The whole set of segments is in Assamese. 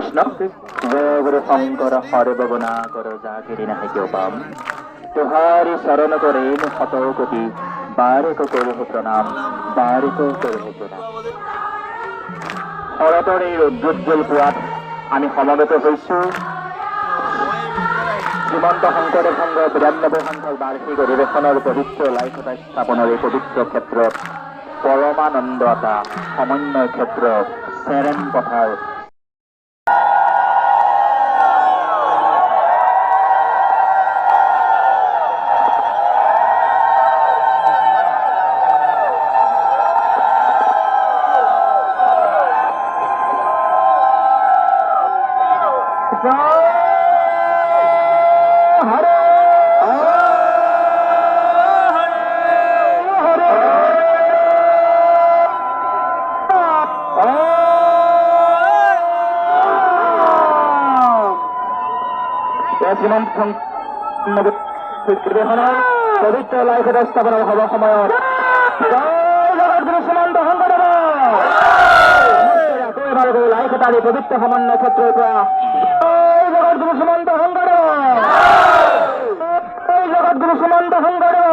কৃষ্ণ জয় গুরু শঙ্কর হরে বগনা কর যা কেড়ে না কেউ পাম तुहारी शरण को रेन शत कोटि बारिक करो प्रणाम बारिक करो प्रणाम शरतर এই রৌদ্রোজ্জ্বল পুৱাত আমি সমবেত হৈছো শ্ৰীমন্ত শংকৰদেৱ সংঘৰ ৯২ সংখ্যক বাৰ্ষিক অধিৱেশনৰ পবিত্ৰ লাইখতা স্থাপনৰ এই পবিত্ৰ ক্ষেত্ৰত পৰমানন্দ এটা সমন্বয় ক্ষেত্ৰ চেৰেন পথাৰ পবিত্ৰ লাইখতা স্থাপন হ'ব সময়ত শ্ৰীমন্ত শংকৰদেৱ আকৌ এবাৰ লাইখতাৰ এই পবিত্ৰ সমন্বয় ক্ষেত্ৰৰ পৰা জগতগুৰু শ্ৰীমন্ত শংকৰদেৱ জগতগুৰু শ্ৰীমন্ত শংকৰদেৱ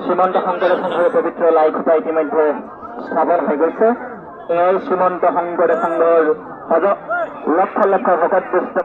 শ্ৰীমন্ত শংকৰদেৱ সংঘৰ পবিত্ৰ লাইখতা ইতিমধ্যে স্থাপন হৈ গৈছে। এয়াই শ্ৰীমন্ত শংকৰদেৱ সংঘৰ লক্ষ লক্ষ ভকত